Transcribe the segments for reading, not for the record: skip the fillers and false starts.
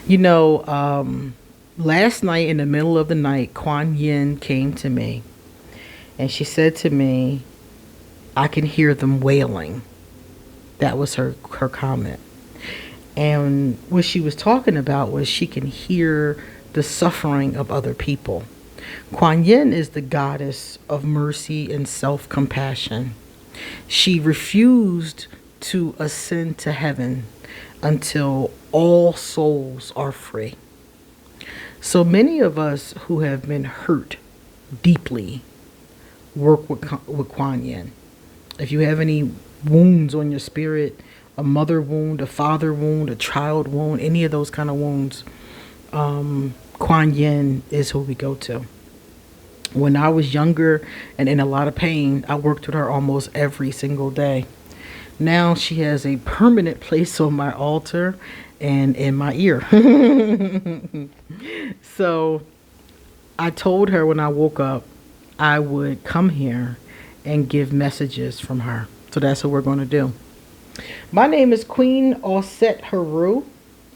You know, last night in the middle of the night, Kuan Yin came to me and she said to me, I can hear them wailing. That was her comment. And what she was talking about was she can hear the suffering of other people. Kuan Yin is the goddess of mercy and self compassion. She refused to ascend to heaven until all souls are free. So many of us who have been hurt deeply work with Kuan Yin. If you have any wounds on your spirit, a mother wound, a father wound, a child wound, any of those kind of wounds, Kuan Yin is who we go to. When I was younger and in a lot of pain, I worked with her almost every single day. Now she has a permanent place on my altar and in my ear. So I told her when I woke up, I would come here and give messages from her. So that's what we're going to do. My name is QueenAusetHeru,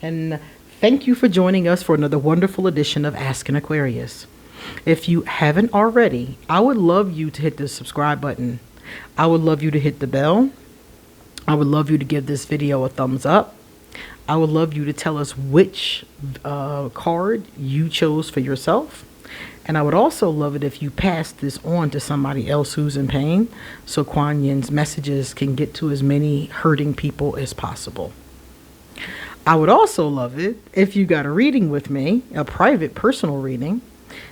and thank you for joining us for another wonderful edition of Ask an Aquarius. If you haven't already, I would love you to hit the subscribe button. I would love you to hit the bell. I would love you to give this video a thumbs up. I would love you to tell us which card you chose for yourself. And I would also love it if you pass this on to somebody else who's in pain so Kuan Yin's messages can get to as many hurting people as possible. I would also love it if you got a reading with me, a private personal reading.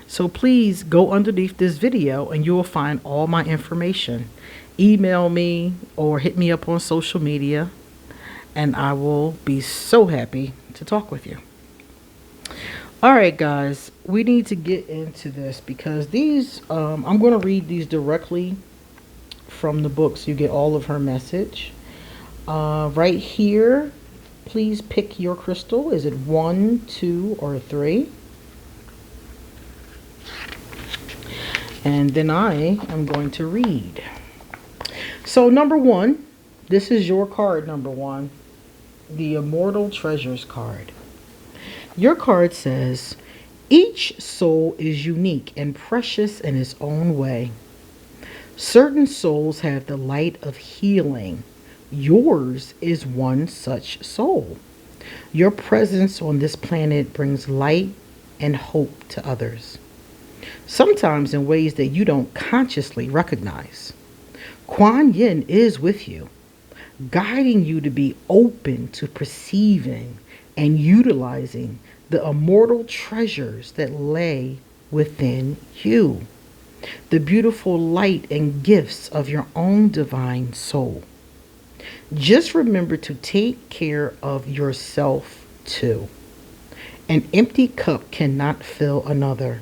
So please go underneath this video and you will find all my information. Email me or hit me up on social media and I will be so happy to talk with you. All right, guys, we need to get into this because these, I'm going to read these directly from the book so you get all of her message. Right here, please pick your crystal. Is it 1, 2, or 3? And then I am going to read. So number 1, this is your card, number 1, the Immortal Treasures card. Your card says, each soul is unique and precious in its own way. Certain souls have the light of healing. Yours is one such soul. Your presence on this planet brings light and hope to others, sometimes in ways that you don't consciously recognize. Kuan Yin is with you, guiding you to be open to perceiving and utilizing the immortal treasures that lay within you, the beautiful light and gifts of your own divine soul. Just remember to take care of yourself too. An empty cup cannot fill another.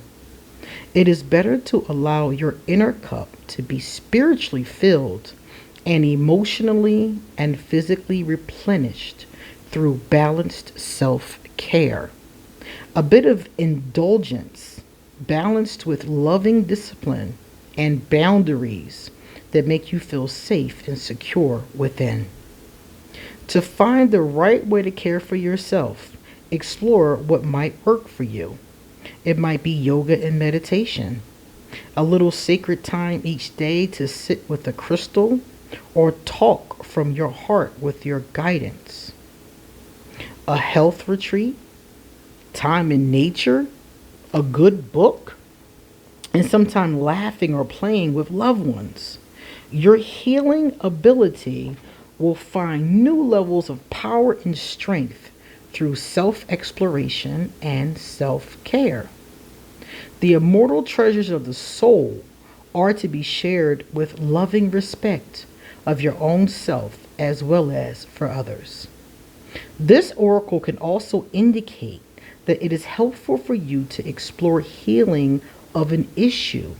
It is better to allow your inner cup to be spiritually filled and emotionally and physically replenished through balanced self-care. A bit of indulgence balanced with loving discipline and boundaries that make you feel safe and secure within. To find the right way to care for yourself, explore what might work for you. It might be yoga and meditation, a little sacred time each day to sit with a crystal or talk from your heart with your guidance. A health retreat, time in nature, a good book, and sometimes laughing or playing with loved ones. Your healing ability will find new levels of power and strength through self-exploration and self-care. The immortal treasures of the soul are to be shared with loving respect of your own self as well as for others. This oracle can also indicate that it is helpful for you to explore healing of an issue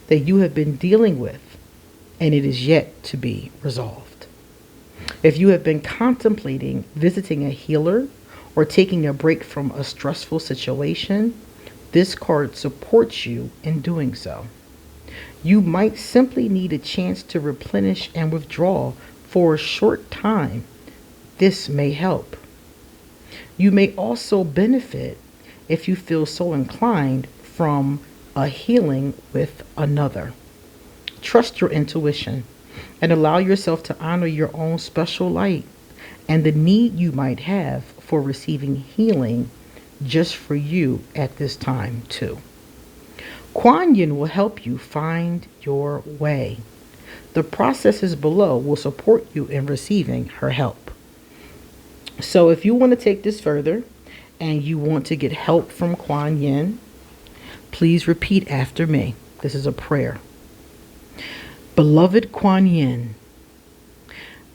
that you have been dealing with and it is yet to be resolved. If you have been contemplating visiting a healer or taking a break from a stressful situation, this card supports you in doing so. You might simply need a chance to replenish and withdraw for a short time. This may help. You may also benefit, if you feel so inclined, from a healing with another. Trust your intuition and allow yourself to honor your own special light and the need you might have for receiving healing just for you at this time too. Kuan Yin will help you find your way. The processes below will support you in receiving her help. So if you want to take this further and you want to get help from Kuan Yin, please repeat after me. This is a prayer. Beloved Kuan Yin,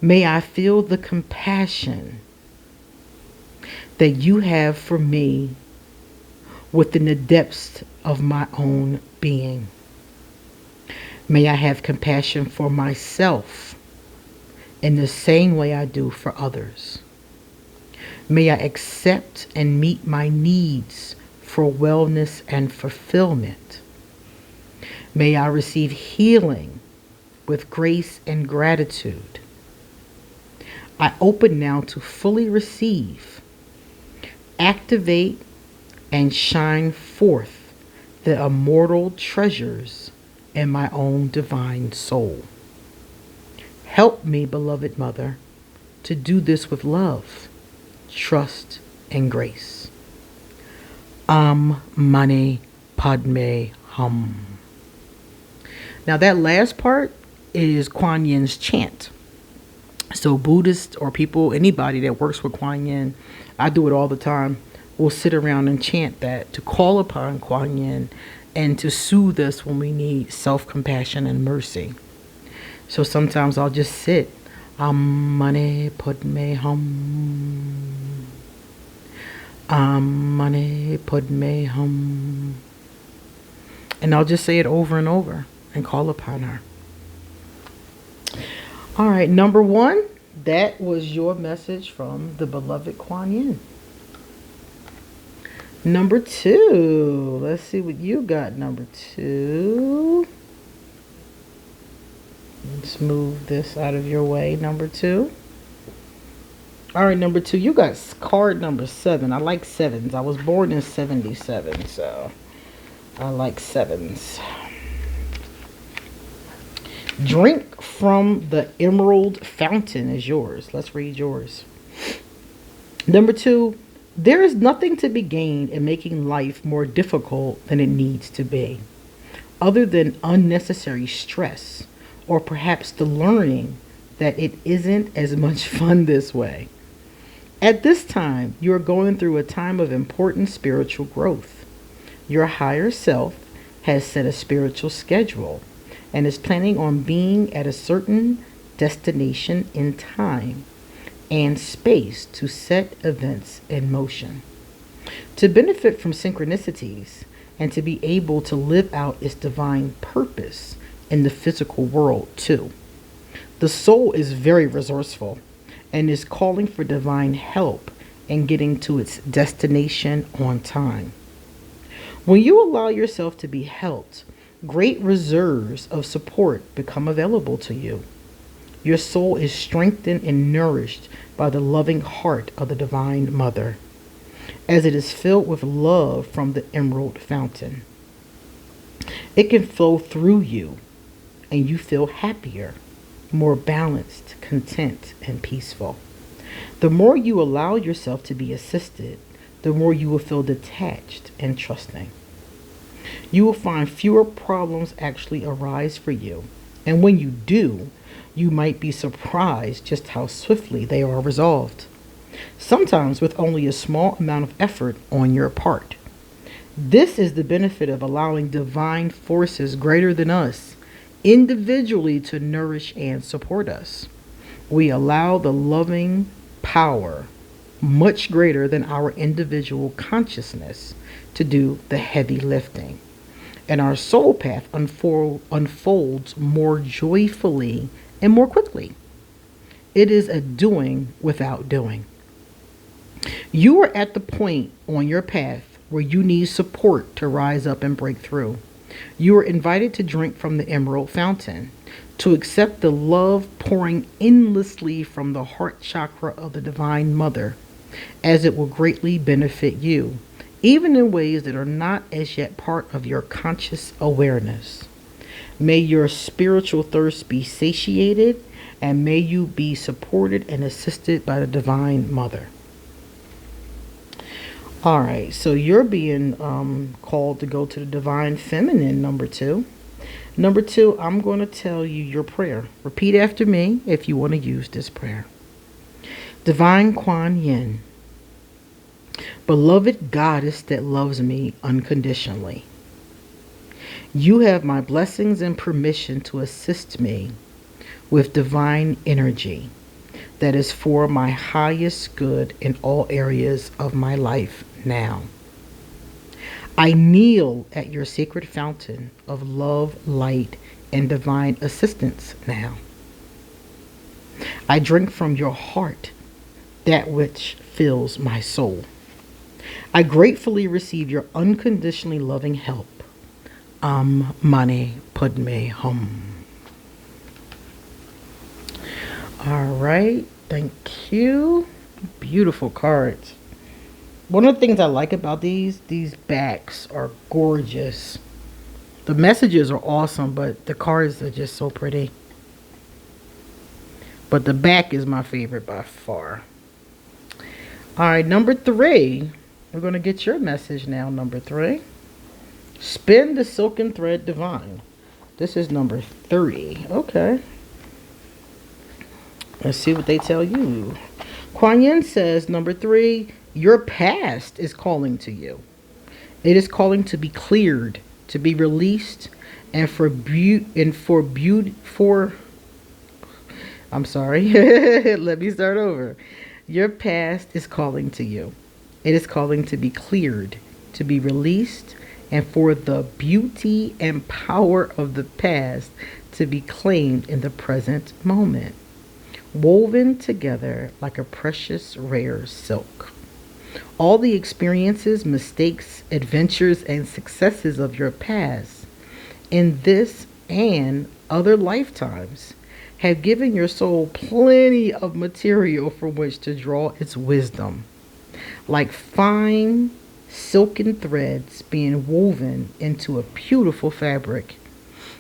may I feel the compassion that you have for me within the depths of my own being. May I have compassion for myself in the same way I do for others. May I accept and meet my needs for wellness and fulfillment. May I receive healing with grace and gratitude. I open now to fully receive, activate, and shine forth the immortal treasures in my own divine soul. Help me, beloved Mother, to do this with love, trust, and grace. Mani Padme Hum. Now that last part is Kuan Yin's chant. So Buddhists or people, anybody that works with Kuan Yin, I do it all the time, will sit around and chant that to call upon Kuan Yin and to soothe us when we need self-compassion and mercy. So sometimes I'll just sit. Mani Padme Hum. Mani Padme Hum. And I'll just say it over and over and call upon her. All right, number 1, that was your message from the beloved Kuan Yin. Number 2, let's see what you got, number 2. Let's move this out of your way, number 2. All right, number 2, you got card number 7. I like 7s. I was born in 77, so I like 7s. Drink from the emerald fountain is yours. Let's read yours. Number 2, there is nothing to be gained in making life more difficult than it needs to be, other than unnecessary stress, or perhaps the learning that it isn't as much fun this way. At this time, you are going through a time of important spiritual growth. Your higher self has set a spiritual schedule and is planning on being at a certain destination in time and space to set events in motion. To benefit from synchronicities and to be able to live out its divine purpose in the physical world too. The soul is very resourceful and is calling for divine help in getting to its destination on time. When you allow yourself to be helped, great reserves of support become available to you. Your soul is strengthened and nourished by the loving heart of the Divine Mother, as it is filled with love from the emerald fountain. It can flow through you, and you feel happier, more balanced, content, and peaceful. The more you allow yourself to be assisted, the more you will feel detached and trusting. You will find fewer problems actually arise for you, and when you do, you might be surprised just how swiftly they are resolved, sometimes with only a small amount of effort on your part. This is the benefit of allowing divine forces greater than us individually to nourish and support us. We allow the loving power, much greater than our individual consciousness, to do the heavy lifting. And our soul path unfolds more joyfully and more quickly. It is a doing without doing. You are at the point on your path where you need support to rise up and break through. You are invited to drink from the emerald fountain, to accept the love pouring endlessly from the heart chakra of the Divine Mother, as it will greatly benefit you, even in ways that are not as yet part of your conscious awareness. May your spiritual thirst be satiated, and may you be supported and assisted by the Divine Mother. All right, so you're being called to go to the Divine Feminine, number 2. Number 2, I'm going to tell you your prayer. Repeat after me if you want to use this prayer. Divine Kuan Yin, beloved goddess that loves me unconditionally, you have my blessings and permission to assist me with divine energy that is for my highest good in all areas of my life now. I kneel at your sacred fountain of love, light, and divine assistance now. I drink from your heart that which fills my soul. I gratefully receive your unconditionally loving help. Mani Padme Hum. All right, thank you. Beautiful cards. One of the things I like about these backs are gorgeous. The messages are awesome, but the cards are just so pretty. But the back is my favorite by far. All right, number 3. We're going to get your message now, number 3. Spin the silken thread divine. This is number 30. Okay. Let's see what they tell you. Kuan Yin says, number 3, your past is calling to you. It is calling to be cleared, to be released, and I'm sorry. Let me start over. Your past is calling to you. It is calling to be cleared, to be released, and for the beauty and power of the past to be claimed in the present moment, woven together like a precious rare silk. All the experiences, mistakes, adventures, and successes of your past in this and other lifetimes have given your soul plenty of material from which to draw its wisdom, like fine silken threads being woven into a beautiful fabric.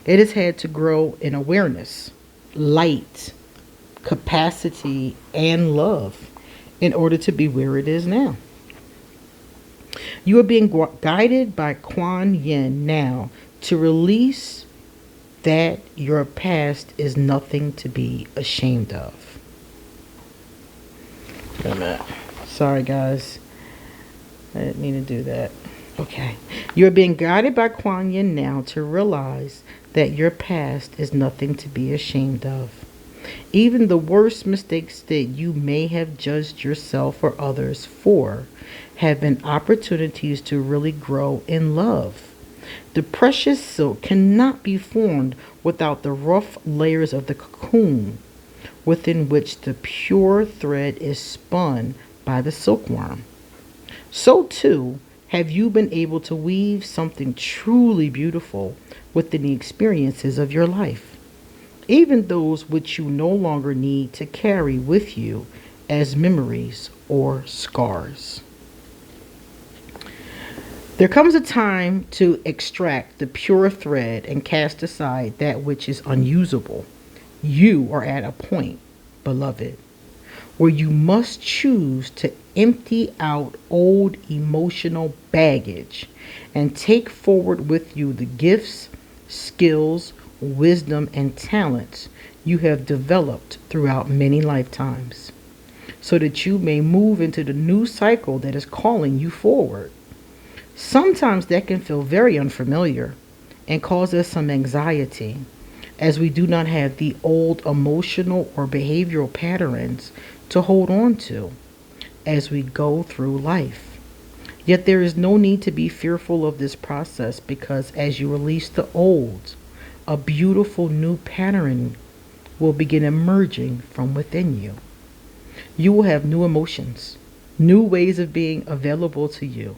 It has had to grow in awareness, light, capacity, and love in order to be where it is now. You are being guided by Kuan Yin now to release that your past is nothing to be ashamed of. Wait a minute. Sorry, guys. I didn't mean to do that. Okay. You're being guided by Kuan Yin now to realize that your past is nothing to be ashamed of. Even the worst mistakes that you may have judged yourself or others for have been opportunities to really grow in love. The precious silk cannot be formed without the rough layers of the cocoon within which the pure thread is spun by the silkworm. So too have you been able to weave something truly beautiful within the experiences of your life, even those which you no longer need to carry with you as memories or scars. There comes a time to extract the pure thread and cast aside that which is unusable. You are at a point, beloved, where you must choose to empty out old emotional baggage and take forward with you the gifts, skills, wisdom, and talents you have developed throughout many lifetimes, so that you may move into the new cycle that is calling you forward. Sometimes that can feel very unfamiliar and cause us some anxiety, as we do not have the old emotional or behavioral patterns to hold on to as we go through life. Yet there is no need to be fearful of this process, because as you release the old, a beautiful new pattern will begin emerging from within you. You will have new emotions, new ways of being available to you,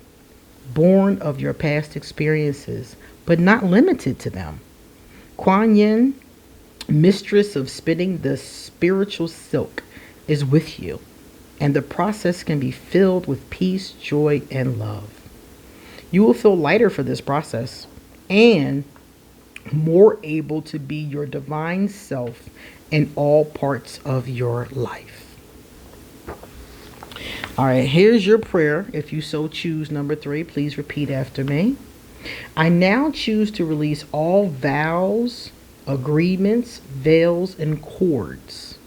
born of your past experiences, but not limited to them. Kuan Yin, mistress of spinning the spiritual silk, is with you and the process can be filled with peace, joy, and love. You will feel lighter for this process and more able to be your divine self in all parts of your life. All right, here's your prayer. If you so choose, number 3, please repeat after me. I now choose to release all vows, agreements, veils, and cords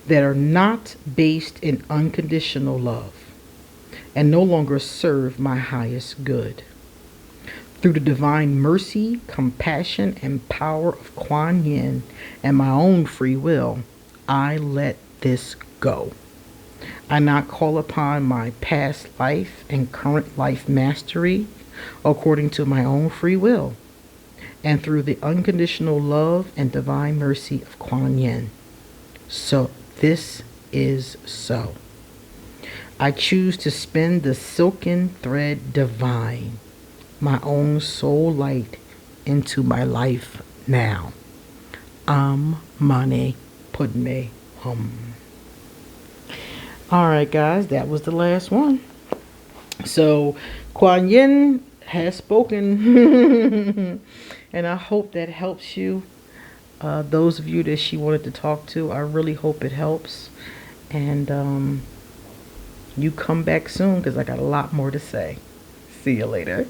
that are not based in unconditional love and no longer serve my highest good. Through the divine mercy, compassion, and power of Kuan Yin and my own free will, I let this go. I now call upon my past life and current life mastery according to my own free will and through the unconditional love and divine mercy of Kuan Yin. So this is so. I choose to spin the silken thread divine, my own soul light, into my life now. Mani Padme Hum. Alright guys, that was the last one. So Kuan Yin has spoken and I hope that helps you. Those of you that she wanted to talk to, I really hope it helps. And you come back soon because I got a lot more to say. See you later.